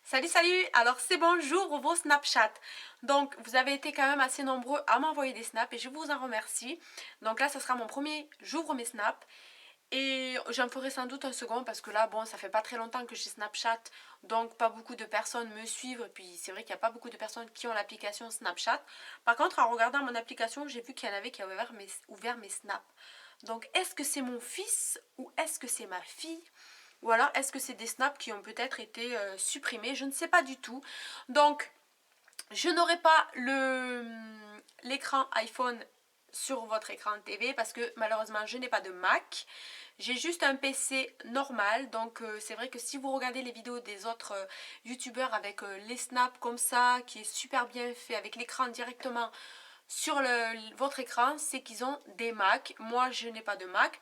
Salut, salut! Alors c'est bon, j'ouvre vos Snapchat. Donc vous avez été quand même assez nombreux à m'envoyer des snaps et je vous en remercie. Donc là, ce sera mon premier, j'ouvre mes snaps. Et j'en ferai sans doute un second parce que là, bon, ça fait pas très longtemps que j'ai Snapchat. Donc pas beaucoup de personnes me suivent. Et puis c'est vrai qu'il n'y a pas beaucoup de personnes qui ont l'application Snapchat. Par contre, en regardant mon application, j'ai vu qu'il y en avait qui avaient ouvert mes snaps. Donc est-ce que c'est mon fils ou est-ce que c'est ma fille? Ou alors est-ce que c'est des snaps qui ont peut-être été supprimés? Je ne sais pas du tout. Donc je n'aurai pas l'écran iPhone sur votre écran TV parce que malheureusement je n'ai pas de Mac. J'ai juste un PC normal, donc c'est vrai que si vous regardez les vidéos des autres youtubeurs avec les snaps comme ça, qui est super bien fait, avec l'écran directement sur votre écran, c'est qu'ils ont des Mac. Moi je n'ai pas de Mac.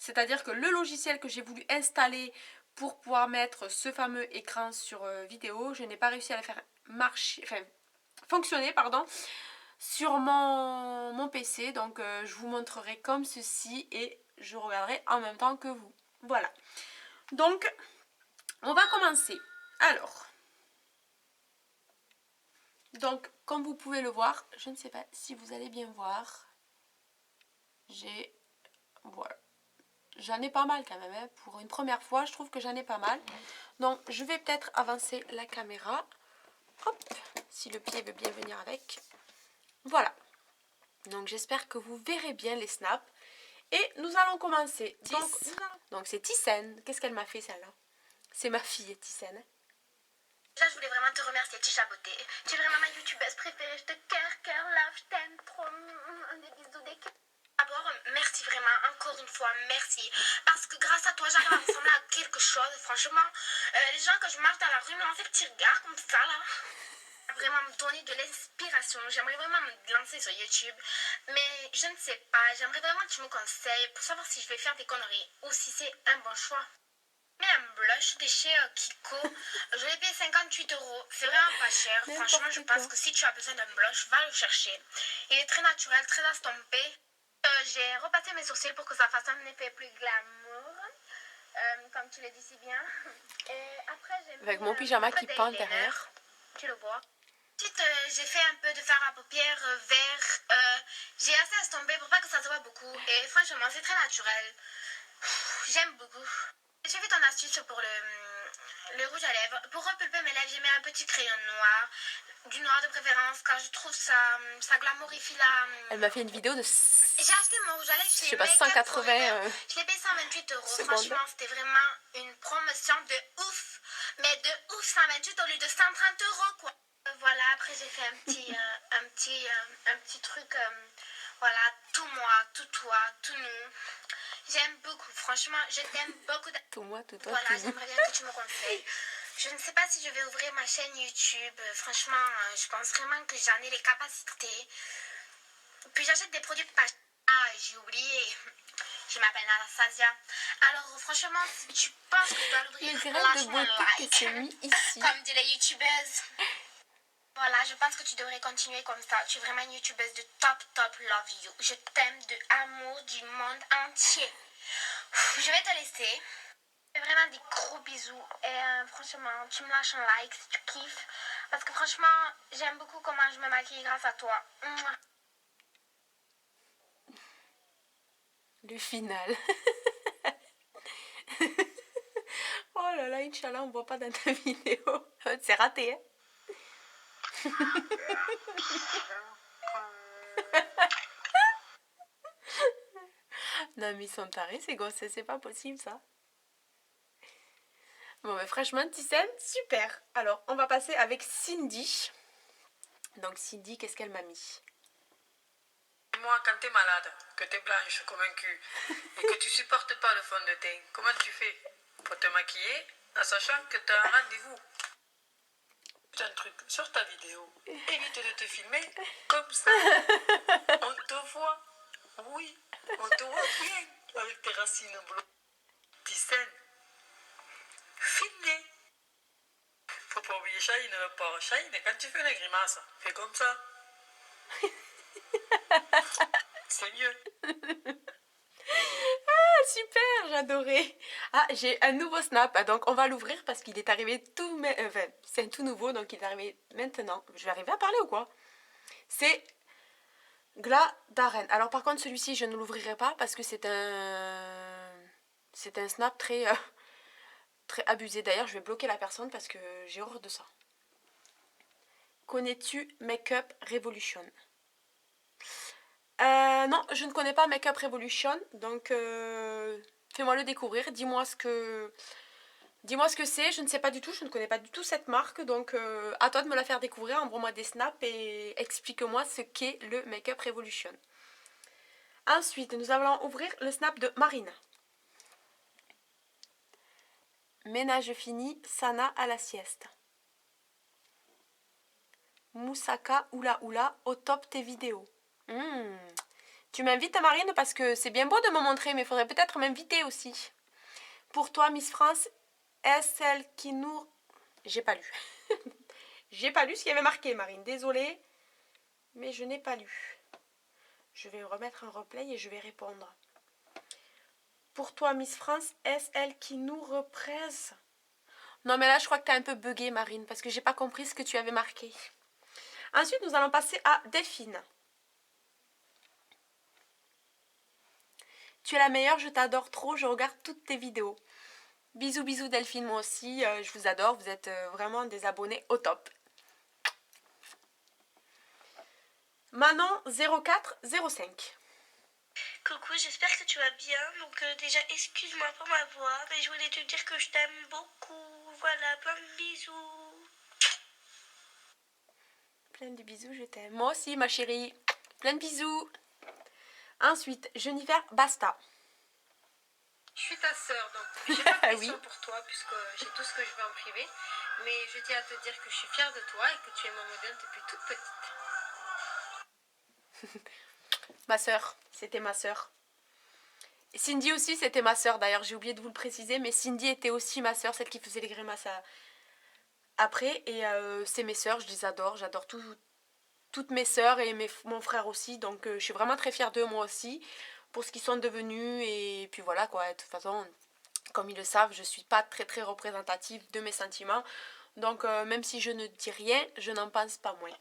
C'est-à-dire que le logiciel que j'ai voulu installer pour pouvoir mettre ce fameux écran sur vidéo, je n'ai pas réussi à le faire fonctionner sur mon PC. Donc je vous montrerai comme ceci et je regarderai en même temps que vous. Voilà. Donc on va commencer. Alors, donc comme vous pouvez le voir, je ne sais pas si vous allez bien voir. Voilà. J'en ai pas mal quand même, hein. Pour une première fois, je trouve que j'en ai pas mal. Donc, je vais peut-être avancer la caméra. Hop, si le pied veut bien venir avec. Voilà. Donc, j'espère que vous verrez bien les snaps. Et nous allons commencer. Donc c'est Thyssen. Qu'est-ce qu'elle m'a fait, celle-là? C'est ma fille, Thyssen. Déjà, je voulais vraiment te remercier, Tisha Beauté. Tu es vraiment ma youtubeuse préférée. Je te cœur, love, je t'aime trop. Des bisous, des cœurs. D'abord, merci vraiment, encore une fois, merci. Parce que grâce à toi, j'arrive à ressembler à quelque chose. Franchement, les gens, quand je marche dans la rue, me lancent des petits regards comme ça, là. Vraiment me donner de l'inspiration. J'aimerais vraiment me lancer sur YouTube. Mais je ne sais pas. J'aimerais vraiment que tu me conseilles pour savoir si je vais faire des conneries ou si c'est un bon choix. Mais un blush de chez Kiko, je l'ai payé 58 €. C'est vraiment pas cher. Franchement, je pense que si tu as besoin d'un blush, va le chercher. Il est très naturel, très estompé. J'ai repassé mes sourcils pour que ça fasse un effet plus glamour. Comme tu le dis si bien. Et après, j'ai mis avec mon pyjama qui pend derrière. Tu le vois. Ensuite, j'ai fait un peu de fard à paupières vert. J'ai assez estompé pour pas que ça se voit beaucoup. Et franchement, c'est très naturel. J'aime beaucoup. J'ai vu ton astuce pour le rouge à lèvres. Pour repulper mes lèvres, j'ai mis un petit crayon noir. Du noir de préférence, car je trouve ça glamorifie la... Elle m'a fait une vidéo de... J'ai acheté mon rouge à lèvres chez je sais pas, 180... Je l'ai payé 128 €. secondes. Franchement, c'était vraiment une promotion de ouf. Mais de ouf, 128 au lieu de 130 € quoi. Voilà, après j'ai fait un petit truc, voilà, tout moi, tout toi, tout nous. J'aime beaucoup, franchement, je t'aime beaucoup. Tout moi, tout toi, voilà, tout nous. j'aimerais bien que tu me conseilles. Je ne sais pas si je vais ouvrir ma chaîne YouTube. Franchement, je pense vraiment que j'en ai les capacités. Puis j'achète des produits pas... Ah, j'ai oublié. Je m'appelle Anastasia. Alors franchement, si tu penses que je dois l'ouvrir, Le grain de lâche-moi beauté un like. que c'est mis ici. Comme dit les youtubeuses. Voilà, je pense que tu devrais continuer comme ça. Tu es vraiment une youtubeuse de top love you. Je t'aime de amour du monde entier. Je vais te laisser. Je fais vraiment des gros bisous. Et franchement, tu me lâches un like si tu kiffes. Parce que franchement, j'aime beaucoup comment je me maquille grâce à toi. Mouah. Le final. Oh là là, Inch'Allah, on voit pas dans ta vidéo. C'est raté, hein? Non, mais ils sont tarés, ces gosses, c'est pas possible, ça. Bon, mais franchement, Thyssen, super. Alors, on va passer avec Cindy. Donc, Cindy, qu'est-ce qu'elle m'a mis? Moi, quand t'es malade, que t'es blanche comme un cul et que tu supportes pas le fond de teint, comment tu fais pour te maquiller en sachant que t'as un rendez-vous? C'est un truc sur ta vidéo. Évite de te filmer comme ça. On te voit. Oui, on te voit bien avec tes racines bleues. Thyssen, filmez. Faut pas oublier Shine, le port. Shine, quand tu fais la grimace, fais comme ça. C'est mieux. super, j'adorais. Ah, j'ai un nouveau snap, donc on va l'ouvrir parce qu'il est arrivé tout... Enfin, c'est un tout nouveau, donc il est arrivé maintenant. Je vais arriver à parler ou quoi? C'est Glas d'Arène. Alors par contre, celui-ci, je ne l'ouvrirai pas parce que c'est un... C'est un snap très, très abusé. D'ailleurs, je vais bloquer la personne parce que j'ai horreur de ça. Connais-tu Makeup Revolution? Non, je ne connais pas Makeup Revolution, donc fais-moi le découvrir. Dis-moi ce que c'est. Je ne sais pas du tout, je ne connais pas du tout cette marque, donc à toi de me la faire découvrir. Envoie-moi des snaps et explique-moi ce qu'est le Makeup Revolution. Ensuite, nous allons ouvrir le snap de Marine. Ménage fini, Sana à la sieste. Moussaka Oula Oula, au top tes vidéos. Tu m'invites, Marine, parce que c'est bien beau de me montrer, mais il faudrait peut-être m'inviter aussi. Pour toi, Miss France, est-ce celle qui nous... J'ai pas lu. J'ai pas lu ce qu'il y avait marqué, Marine. Désolée, mais je n'ai pas lu. Je vais remettre un replay et je vais répondre. Pour toi, Miss France, est-ce elle qui nous représente? Non, mais là, je crois que tu as un peu bugué, Marine, parce que j'ai pas compris ce que tu avais marqué. Ensuite, nous allons passer à Delphine. Tu es la meilleure, je t'adore trop, je regarde toutes tes vidéos. Bisous, bisous Delphine, moi aussi, je vous adore, vous êtes vraiment des abonnés au top. Manon 0405. Coucou, j'espère que tu vas bien. Donc déjà, excuse-moi pour ma voix, mais je voulais te dire que je t'aime beaucoup. Voilà, plein de bisous. Plein de bisous, je t'aime. Moi aussi, ma chérie. Plein de bisous. Ensuite, Jennifer Basta. Je suis ta sœur, donc j'ai pas de question Oui. pour toi, puisque j'ai tout ce que je veux en privé. Mais je tiens à te dire que je suis fière de toi et que tu es mon modèle depuis toute petite. Ma sœur, c'était ma sœur. Cindy aussi, c'était ma sœur. D'ailleurs, j'ai oublié de vous le préciser, mais Cindy était aussi ma sœur, celle qui faisait les grimaces après. Et c'est mes sœurs, je les adore. J'adore toutes mes sœurs et mon frère aussi. Donc, je suis vraiment très fière d'eux, moi aussi, pour ce qu'ils sont devenus. Et puis voilà, quoi. De toute façon, comme ils le savent, je suis pas très très représentative de mes sentiments. Donc, même si je ne dis rien, je n'en pense pas moins.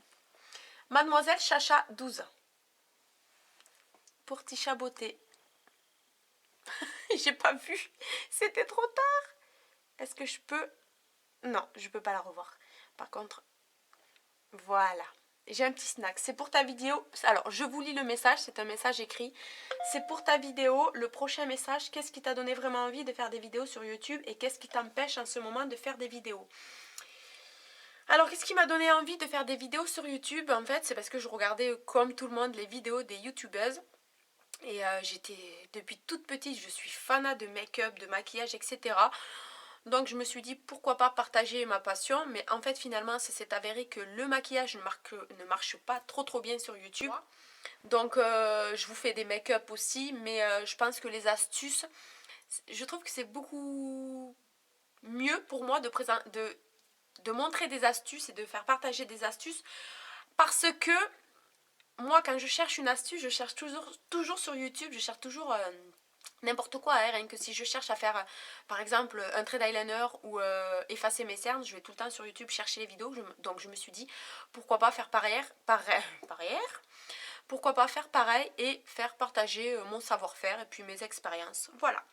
Mademoiselle Chacha 12. Pour Tisha Beauté. J'ai pas vu. C'était trop tard. Est-ce que je peux... Non, je peux pas la revoir. Par contre, voilà. J'ai un petit snack. C'est pour ta vidéo. Alors, je vous lis le message. C'est un message écrit. C'est pour ta vidéo. Le prochain message. Qu'est-ce qui t'a donné vraiment envie de faire des vidéos sur YouTube et qu'est-ce qui t'empêche en ce moment de faire des vidéos? Alors, qu'est-ce qui m'a donné envie de faire des vidéos sur YouTube? En fait, c'est parce que je regardais, comme tout le monde, les vidéos des YouTubeuses. Et depuis toute petite, je suis fanat de make-up, de maquillage, etc. Donc je me suis dit pourquoi pas partager ma passion. Mais en fait finalement ça s'est avéré que le maquillage ne marche pas trop bien sur YouTube. Donc je vous fais des make-up aussi. Mais je pense que les astuces, je trouve que c'est beaucoup mieux pour moi de montrer des astuces et de faire partager des astuces. Parce que moi, quand je cherche une astuce, je cherche toujours sur YouTube, je cherche toujours n'importe quoi. Hein, rien que si je cherche à faire, par exemple, un trait d'eyeliner ou effacer mes cernes, je vais tout le temps sur YouTube chercher les vidéos. Donc je me suis dit, pourquoi pas faire pareil, pourquoi pas faire pareil et faire partager mon savoir-faire et puis mes expériences. Voilà.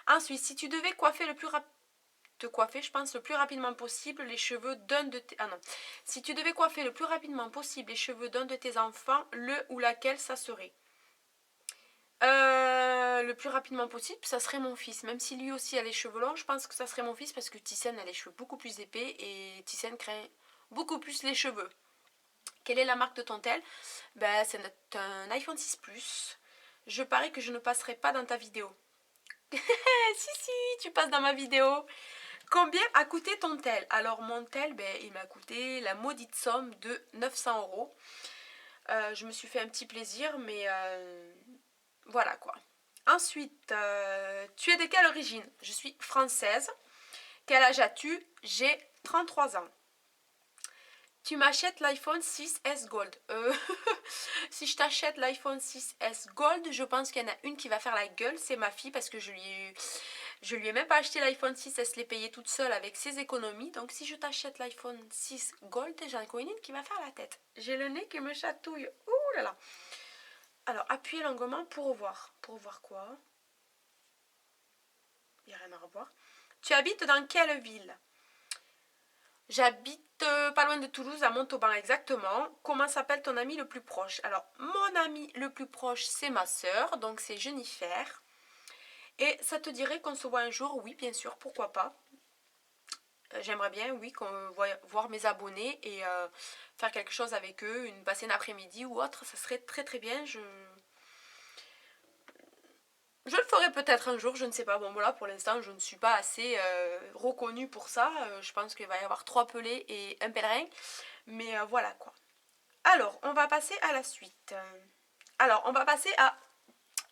Ensuite, si tu devais te coiffer, je pense, le plus rapidement possible les cheveux d'un de tes... Ah non. Si tu devais coiffer le plus rapidement possible les cheveux d'un de tes enfants, le ou laquelle ça serait? Le plus rapidement possible, ça serait mon fils. Même si lui aussi a les cheveux longs, je pense que ça serait mon fils parce que Tissène a les cheveux beaucoup plus épais et Tissène craint beaucoup plus les cheveux. Quelle est la marque de ton tel? Ben, c'est un iPhone 6 Plus. Je parie que je ne passerai pas dans ta vidéo. Si, tu passes dans ma vidéo. Combien a coûté ton tel? Alors mon tel, ben, il m'a coûté la maudite somme de 900 €. Je me suis fait un petit plaisir, mais voilà quoi. Ensuite, tu es de quelle origine? Je suis française. Quel âge as-tu? J'ai 33 ans. Tu m'achètes l'iPhone 6S Gold. Si je t'achète l'iPhone 6S Gold, je pense qu'il y en a une qui va faire la gueule, c'est ma fille, parce que je lui ai même pas acheté l'iPhone 6, elle se l'est payée toute seule avec ses économies. Donc si je t'achète l'iPhone 6 Gold, j'en connais une qui va faire la tête. J'ai le nez qui me chatouille. Ouh là là. Alors, appuyez longuement pour revoir. Pour revoir quoi? Il n'y a rien à revoir. Tu habites dans quelle ville? J'habite pas loin de Toulouse, à Montauban exactement. Comment s'appelle ton ami le plus proche? Alors, mon ami le plus proche, c'est ma sœur, donc c'est Jennifer. Et ça te dirait qu'on se voit un jour? Oui, bien sûr, pourquoi pas. J'aimerais bien, oui, voir mes abonnés et faire quelque chose avec eux, passer un après-midi ou autre, ça serait très très bien. Je le ferai peut-être un jour, je ne sais pas. Bon, voilà, pour l'instant, je ne suis pas assez reconnue pour ça. Je pense qu'il va y avoir 3 pelés et un pèlerin. Mais voilà, quoi. Alors, on va passer à la suite. Alors, on va passer à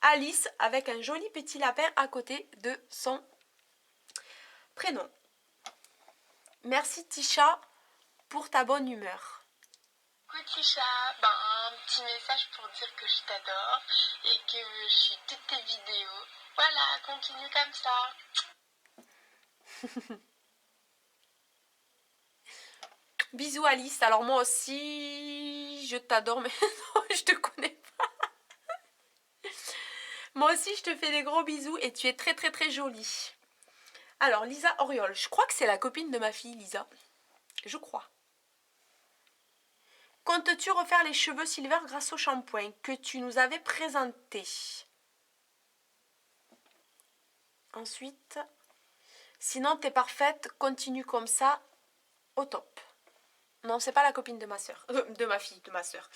Alice avec un joli petit lapin à côté de son prénom. Merci, Tisha, pour ta bonne humeur. Coucou Tisha, un petit message pour dire que je t'adore et que je suis toutes tes vidéos. Voilà, continue comme ça. Bisous Alice, alors moi aussi je t'adore mais non, je te connais pas. Moi aussi je te fais des gros bisous et tu es très très très jolie. Alors Lisa Oriol, je crois que c'est la copine de ma fille Lisa, je crois. Comptes-tu refaire les cheveux silver grâce au shampoing que tu nous avais présenté? Ensuite, sinon t'es parfaite, continue comme ça, au top. Non, c'est pas la copine de ma soeur, de ma fille, de ma soeur.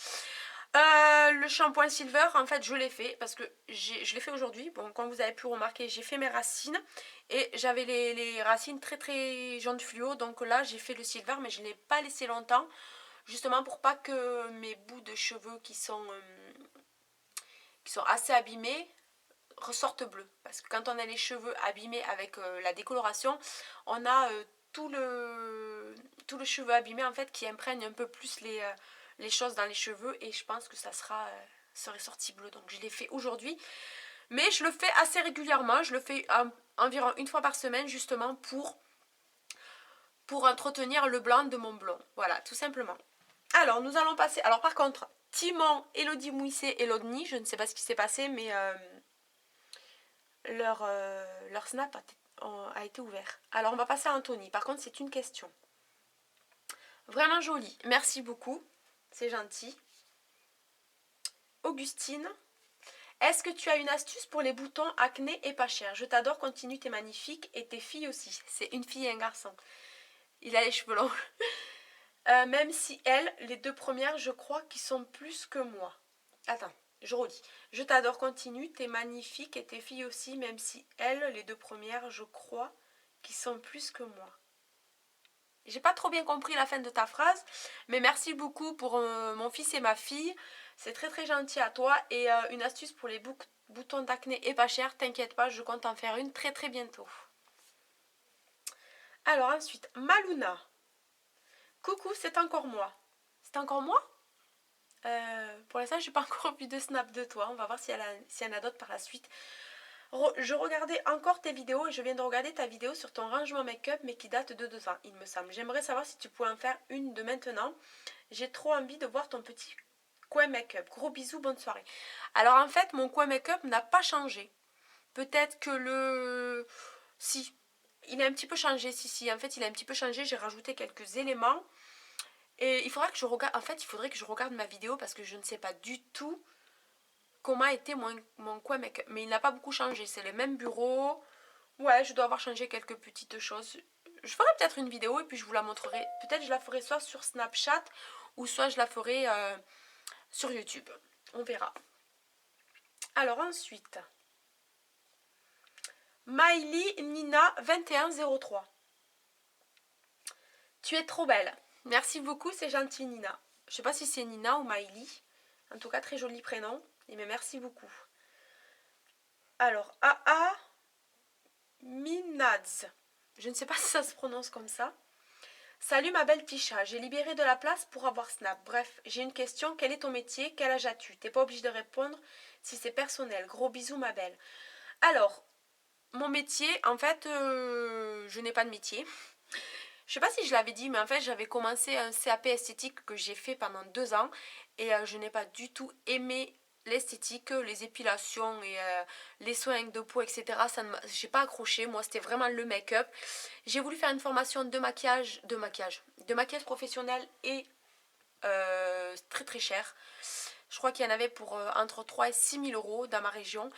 Le shampoing silver, en fait, je l'ai fait parce que je l'ai fait aujourd'hui. Bon, comme vous avez pu remarquer, j'ai fait mes racines et j'avais les racines très très jaune fluo. Donc là, j'ai fait le silver, mais je ne l'ai pas laissé longtemps, justement pour pas que mes bouts de cheveux qui sont assez abîmés ressortent bleus. Parce que quand on a les cheveux abîmés avec la décoloration, on a tout le cheveu abîmé en fait qui imprègne un peu plus les choses dans les cheveux et je pense que ça serait sorti bleu. Donc je l'ai fait aujourd'hui. Mais je le fais assez régulièrement. Je le fais environ une fois par semaine justement pour entretenir le blanc de mon blond. Voilà, tout simplement. Alors, nous allons passer... Alors par contre, Timon, Elodie Mouisset et Lodny, je ne sais pas ce qui s'est passé, mais leur snap a été ouvert. Alors, on va passer à Anthony. Par contre, c'est une question. Vraiment jolie. Merci beaucoup. C'est gentil. Augustine. Est-ce que tu as une astuce pour les boutons acné et pas cher? Je t'adore, continue, t'es magnifique. Et tes filles aussi. C'est une fille et un garçon. Il a les cheveux longs. Même si elles, les 2 premières, je crois qu'ils sont plus que moi. Attends, je redis. Je t'adore, continue, t'es magnifique et tes filles aussi, même si elles, les 2 premières, je crois qu'ils sont plus que moi. J'ai pas trop bien compris la fin de ta phrase, mais merci beaucoup pour mon fils et ma fille. C'est très très gentil à toi. Et une astuce pour les boutons d'acné et pas cher, t'inquiète pas, je compte en faire une très très bientôt. Alors ensuite, Maluna. Coucou, c'est encore moi. C'est encore moi? Pour l'instant, j'ai pas encore vu de snap de toi. On va voir s'il y en a d'autres par la suite. Je regardais encore tes vidéos et je viens de regarder ta vidéo sur ton rangement make-up mais qui date de 2 ans, il me semble. J'aimerais savoir si tu pouvais en faire une de maintenant. J'ai trop envie de voir ton petit coin make-up. Gros bisous, bonne soirée. Alors en fait, mon coin make-up n'a pas changé. Peut-être que Si, il a un petit peu changé. Si, en fait, il a un petit peu changé. J'ai rajouté quelques éléments. Et il faudra que je regarde... En fait, il faudrait que je regarde ma vidéo parce que je ne sais pas du tout comment était mon coin make-up. Mais il n'a pas beaucoup changé. C'est le même bureau. Ouais, je dois avoir changé quelques petites choses. Je ferai peut-être une vidéo et puis je vous la montrerai. Peut-être je la ferai soit sur Snapchat ou soit je la ferai sur YouTube. On verra. Alors ensuite, Miley Nina 2103. Tu es trop belle. Merci beaucoup, c'est gentil Nina. Je sais pas si c'est Nina ou Miley. En tout cas, très joli prénom. Mais merci beaucoup. Alors, Minaz. Je ne sais pas si ça se prononce comme ça. Salut ma belle Tisha, j'ai libéré de la place pour avoir Snap. Bref, j'ai une question, quel est ton métier? Quel âge as-tu? T'es pas obligé de répondre si c'est personnel. Gros bisous ma belle. Alors, mon métier, en fait, je n'ai pas de métier. Je sais pas si je l'avais dit, mais en fait, j'avais commencé un CAP esthétique que j'ai fait pendant 2 ans et je n'ai pas du tout aimé l'esthétique, les épilations et les soins de peau, etc. Ça ne j'ai pas accroché. Moi, c'était vraiment le make-up. J'ai voulu faire une formation de maquillage professionnel et très très cher. Je crois qu'il y en avait pour entre 3 et 6 000 euros dans ma région.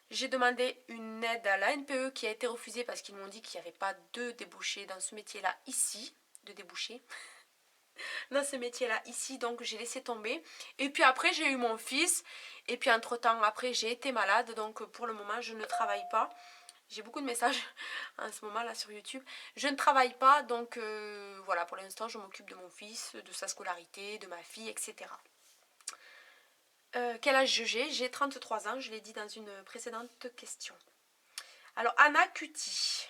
J'ai demandé une aide à l'ANPE qui a été refusée parce qu'ils m'ont dit qu'il n'y avait pas de débouché dans ce métier-là ici, de débouché dans ce métier-là ici, donc j'ai laissé tomber. Et puis après j'ai eu mon fils, et puis entre-temps après j'ai été malade, donc pour le moment je ne travaille pas. J'ai beaucoup de messages en ce moment là sur YouTube. Je ne travaille pas, donc voilà, pour l'instant je m'occupe de mon fils, de sa scolarité, de ma fille, etc. Quel âge j'ai? J'ai 33 ans, je l'ai dit dans une précédente question. Alors, Anna Cutie.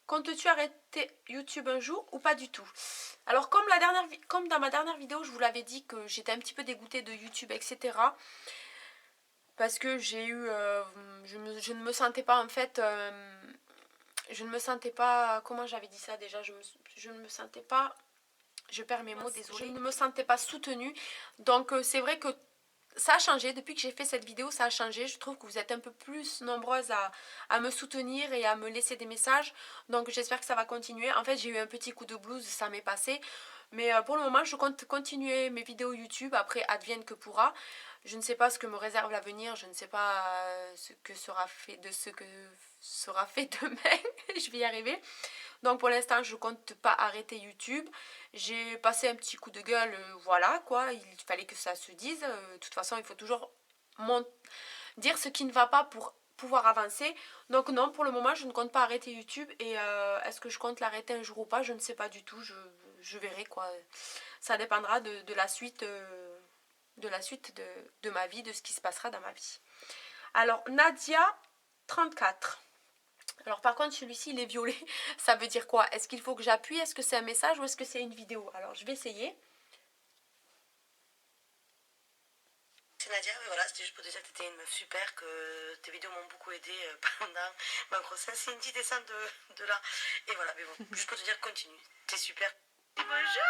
Comptes-tu arrêter YouTube un jour ou pas du tout? Alors, comme dans ma dernière vidéo, je vous l'avais dit que j'étais un petit peu dégoûtée de YouTube, etc. Parce que j'ai eu... je ne me sentais pas, en fait... je ne me sentais pas... Comment j'avais dit ça déjà? Je ne me sentais pas... Je perds mes mots, désolée. Je ne me sentais pas soutenue. Donc, c'est vrai que ça a changé, depuis que j'ai fait cette vidéo, ça a changé. Je trouve que vous êtes un peu plus nombreuses à me soutenir et à me laisser des messages. Donc j'espère que ça va continuer. En fait, j'ai eu un petit coup de blues, ça m'est passé. Mais pour le moment, je compte continuer mes vidéos YouTube. Après, advienne que pourra. Je ne sais pas ce que me réserve l'avenir. Je ne sais pas ce que sera fait demain. Je vais y arriver. Donc pour l'instant, je compte pas arrêter YouTube. J'ai passé un petit coup de gueule, voilà quoi, il fallait que ça se dise. De toute façon, il faut toujours dire ce qui ne va pas pour pouvoir avancer. Donc non, pour le moment, je ne compte pas arrêter YouTube. Et est-ce que je compte l'arrêter un jour ou pas? Je ne sais pas du tout, je verrai quoi. Ça dépendra de la suite, de ma vie, de ce qui se passera dans ma vie. Alors, Nadia, 34. Alors par contre celui-ci il est violet, ça veut dire quoi? Est-ce qu'il faut que j'appuie? Est-ce que c'est un message ou est-ce que c'est une vidéo? Alors je vais essayer. C'est Nadia, mais voilà, c'était juste pour te dire que t'étais une meuf super, que tes vidéos m'ont beaucoup aidé pendant ma grossesse. C'est une petite descente de là. Et voilà, mais bon, juste pour te dire, continue. T'es super. Bonjour.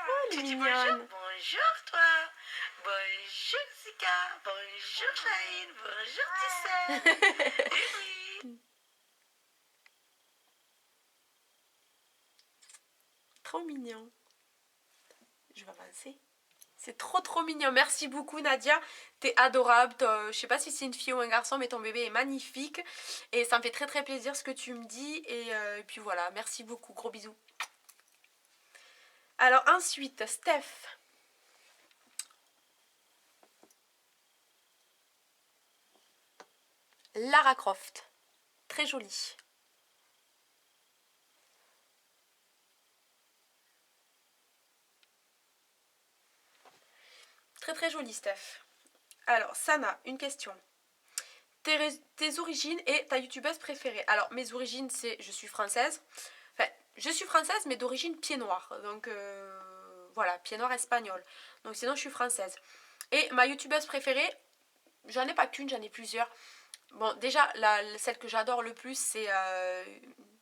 Oh, Tu dis mignonne. bonjour. Bonjour toi. Bonjour Zika. Bonjour Shahine. Bonjour Tissa. Et oui. Trop mignon. Je vais avancer. C'est trop mignon. Merci beaucoup Nadia. T'es adorable. Je sais pas si c'est une fille ou un garçon, mais ton bébé est magnifique. Et ça me fait très plaisir ce que tu me dis. Et puis voilà, merci beaucoup. Gros bisous. Alors ensuite, Steph. Lara Croft. Très jolie. Très jolie, Steph. Alors, Sana, une question. Tes origines et ta youtubeuse préférée. Alors, mes origines, c'est... Je suis française. Enfin, je suis française, mais d'origine pied noir. Donc, voilà, pied noir espagnol. Donc, sinon, je suis française. Et ma youtubeuse préférée, j'en ai pas qu'une, j'en ai plusieurs. Bon, déjà, celle que j'adore le plus, c'est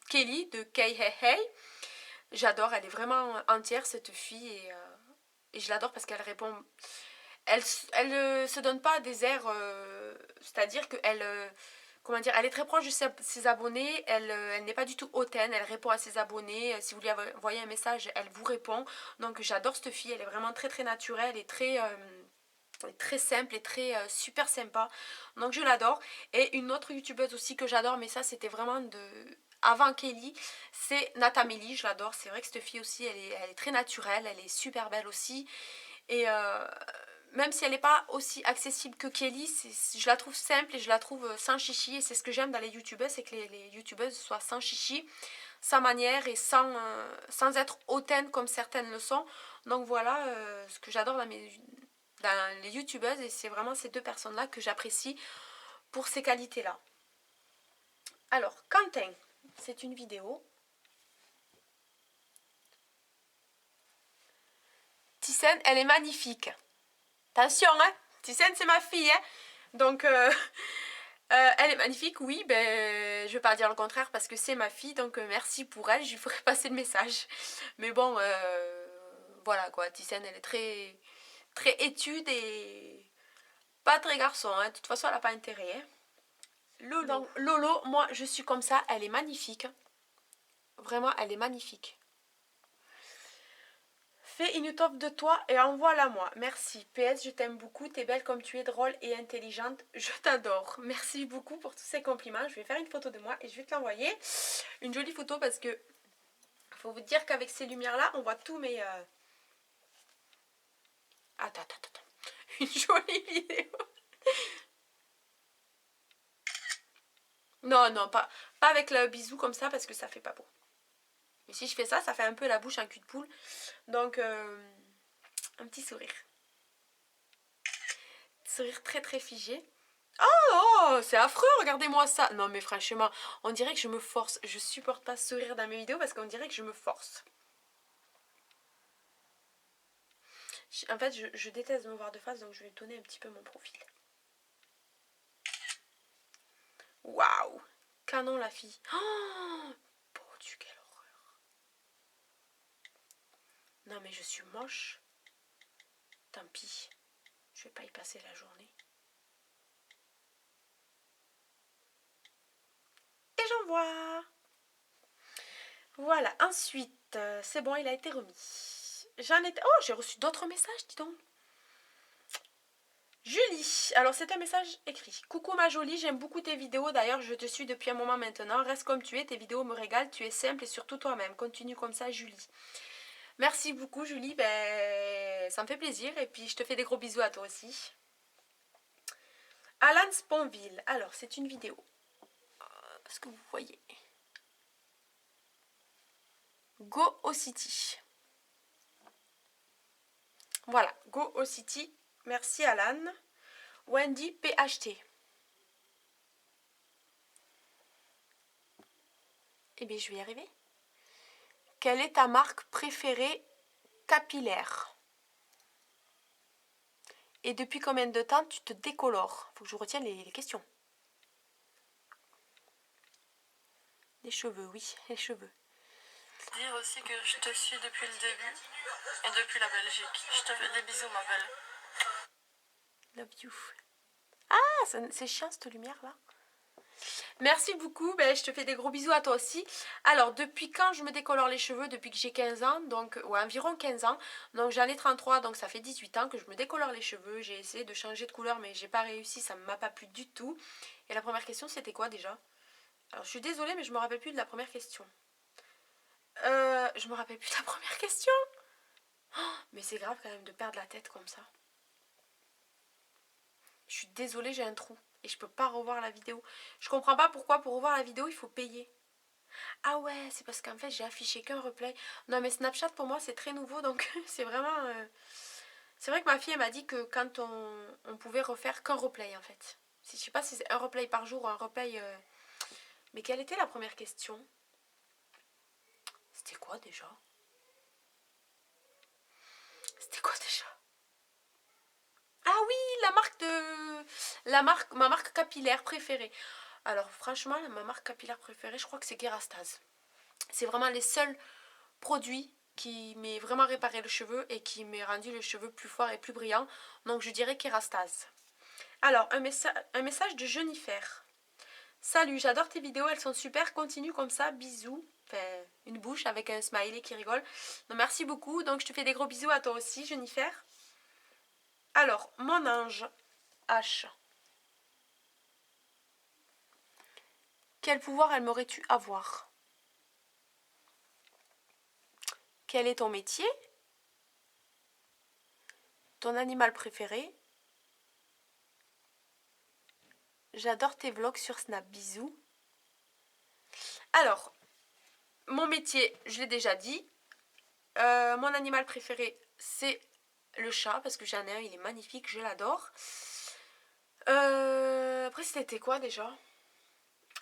Kelly de Kay Hey Hey. J'adore, elle est vraiment entière, cette fille. Et je l'adore parce qu'elle répond... Elle se donne pas des airs, c'est-à-dire qu'elle, comment dire, elle est très proche de ses abonnés, elle n'est pas du tout hautaine, elle répond à ses abonnés, si vous lui envoyez un message, elle vous répond. Donc j'adore cette fille, elle est vraiment très naturelle et très simple et très super sympa. Donc je l'adore. Et une autre youtubeuse aussi que j'adore, mais ça c'était vraiment avant Kelly, c'est Natamélie, je l'adore. C'est vrai que cette fille aussi, elle est très naturelle, elle est super belle aussi. Et même si elle n'est pas aussi accessible que Kelly, je la trouve simple et je la trouve sans chichi. Et c'est ce que j'aime dans les youtubeuses, c'est que les youtubeuses soient sans chichi, sans manière et sans être hautaines comme certaines le sont. Donc voilà ce que j'adore dans les youtubeuses. Et c'est vraiment ces deux personnes-là que j'apprécie pour ces qualités-là. Alors, Quentin, c'est une vidéo. Thyssen, elle est magnifique. Attention, hein. Thyssen, c'est ma fille, hein. Donc, elle est magnifique, oui. Ben, je vais pas dire le contraire parce que c'est ma fille. Donc, merci pour elle. Je lui ferai passer le message. Mais bon, voilà quoi. Thyssen, elle est très, très étude et pas très garçon. Hein. De toute façon, elle n'a pas intérêt. Hein. Lolo. Donc, Lolo, moi, je suis comme ça. Elle est magnifique. Vraiment, elle est magnifique. Fais une top de toi et envoie-la moi. Merci. PS, je t'aime beaucoup. T'es belle comme tu es, drôle et intelligente. Je t'adore. Merci beaucoup pour tous ces compliments. Je vais faire une photo de moi et je vais te l'envoyer. Une jolie photo parce que faut vous dire qu'avec ces lumières-là, on voit tous mes... Attends. Une jolie vidéo. Non, pas avec le bisou comme ça parce que ça fait pas beau. Mais si je fais ça, ça fait un peu la bouche en cul de poule. Donc, un petit sourire. Sourire très très figé. Oh, c'est affreux, regardez-moi ça. Non mais franchement, on dirait que je me force. Je supporte pas sourire dans mes vidéos parce qu'on dirait que je me force. En fait, je déteste me voir de face, donc je vais donner un petit peu mon profil. Waouh, canon la fille. Oh, bon Dieu, quelle horreur. Non mais je suis moche. Tant pis, je vais pas y passer la journée. Et j'envoie. Voilà, ensuite, c'est bon, il a été remis. J'en étais... Oh, j'ai reçu d'autres messages, dis donc. Julie, alors c'est un message écrit. Coucou ma jolie, j'aime beaucoup tes vidéos. D'ailleurs, je te suis depuis un moment maintenant. Reste comme tu es, tes vidéos me régalent. Tu es simple et surtout toi-même. Continue comme ça, Julie. Merci beaucoup, Julie. Ben, ça me fait plaisir. Et puis, je te fais des gros bisous à toi aussi. Alan Sponville. Alors, c'est une vidéo. Est-ce que vous voyez? Go au City. Voilà, Go au City. Merci Alan. Wendy PHT. Eh bien, je vais y arriver. Quelle est ta marque préférée capillaire? Et depuis combien de temps tu te décolores? Faut que je retienne les questions. Les cheveux, oui, les cheveux. Dire aussi que je te suis depuis le début et depuis la Belgique. Je te fais des bisous, ma belle. Love you. Ah, c'est chiant cette lumière là. Merci beaucoup, ben, je te fais des gros bisous à toi aussi. Alors, depuis quand je me décolore les cheveux? Depuis que j'ai 15 ans, donc, ou environ 15 ans. Donc j'en ai 33, donc ça fait 18 ans que je me décolore les cheveux. J'ai essayé de changer de couleur, mais j'ai pas réussi, ça ne m'a pas plu du tout. Et la première question, c'était quoi déjà? Alors, je suis désolée, mais je me rappelle plus de la première question. Je me rappelle plus de la première question. Oh, mais c'est grave quand même de perdre la tête comme ça. Je suis désolée, j'ai un trou. Et je peux pas revoir la vidéo. Je comprends pas pourquoi pour revoir la vidéo, il faut payer. Ah ouais, c'est parce qu'en fait, j'ai affiché qu'un replay. Non, mais Snapchat, pour moi, c'est très nouveau. Donc, c'est vraiment... C'est vrai que ma fille, elle m'a dit que quand on pouvait refaire qu'un replay, en fait. Je sais pas si c'est un replay par jour ou un replay... Mais quelle était la première question? C'était quoi déjà? C'était quoi déjà? Ah oui, ma marque capillaire préférée. Alors franchement, ma marque capillaire préférée, je crois que c'est Kerastase. C'est vraiment les seuls produits qui m'aient vraiment réparé le cheveu et qui m'aient rendu le cheveu plus fort et plus brillant. Donc je dirais Kerastase. Alors, un message de Jennifer. Salut, j'adore tes vidéos, elles sont super, continue comme ça, bisous. Enfin, une bouche avec un smiley qui rigole. Donc merci beaucoup, donc je te fais des gros bisous à toi aussi, Jennifer. Alors, mon ange H. Quel pouvoir aimerais-tu avoir? Quel est ton métier? Ton animal préféré? J'adore tes vlogs sur Snap, bisous. Alors, mon métier, je l'ai déjà dit. Mon animal préféré, c'est le chat, parce que j'en ai un, il est magnifique, je l'adore. Après, c'était quoi déjà?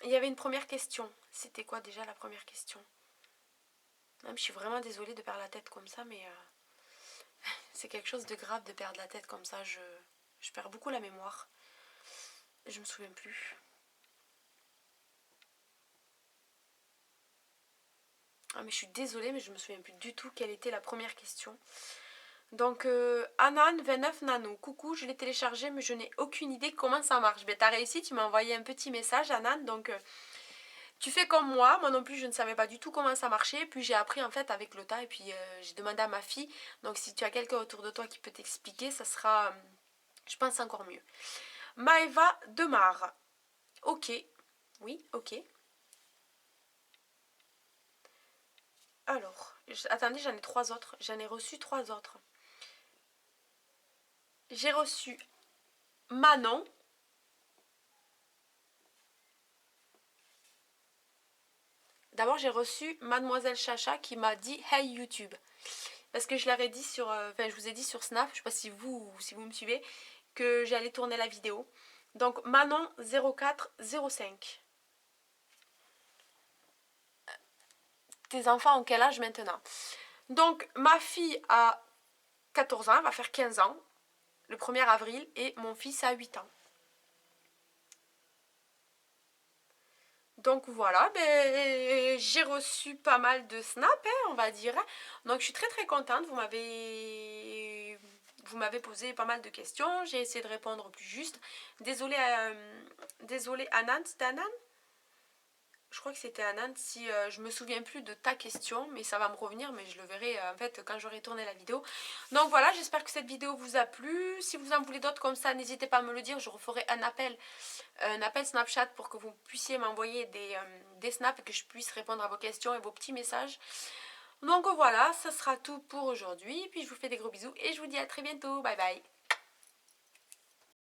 Il y avait une première question. C'était quoi déjà la première question? Même, je suis vraiment désolée de perdre la tête comme ça, mais c'est quelque chose de grave de perdre la tête comme ça. Je perds beaucoup la mémoire. Je me souviens plus. Ah mais je suis désolée, mais je me souviens plus du tout quelle était la première question. Donc Anan 29 Nano, coucou, je l'ai téléchargé mais je n'ai aucune idée comment ça marche. Ben t'as réussi, tu m'as envoyé un petit message Anan, donc tu fais comme moi non plus je ne savais pas du tout comment ça marchait, puis j'ai appris en fait avec le temps et puis j'ai demandé à ma fille, donc si tu as quelqu'un autour de toi qui peut t'expliquer, ça sera, je pense, encore mieux. Maëva Demar, ok, oui, ok. Alors, attendez, j'en ai 3 autres, j'en ai reçu 3 autres. J'ai reçu Manon. D'abord, j'ai reçu Mademoiselle Chacha qui m'a dit « Hey YouTube ». Parce que je leur ai dit sur... Enfin, je vous ai dit sur Snap, je sais pas si vous me suivez, que j'allais tourner la vidéo. Donc, Manon0405. Tes enfants ont quel âge maintenant? Donc, ma fille a 14 ans, elle va faire 15 ans le 1er avril, et mon fils a 8 ans. Donc voilà, ben, j'ai reçu pas mal de snaps, hein, on va dire. Donc je suis très très contente, vous m'avez posé pas mal de questions, j'ai essayé de répondre au plus juste. Désolée, désolée Anan, c'était Anan? Je crois que c'était Anan, si je me souviens plus de ta question, mais ça va me revenir, mais je le verrai en fait quand j'aurai tourné la vidéo. Donc voilà, j'espère que cette vidéo vous a plu. Si vous en voulez d'autres comme ça, n'hésitez pas à me le dire, je referai un appel Snapchat pour que vous puissiez m'envoyer des snaps et que je puisse répondre à vos questions et vos petits messages. Donc voilà, ça sera tout pour aujourd'hui. Puis je vous fais des gros bisous et je vous dis à très bientôt. Bye bye.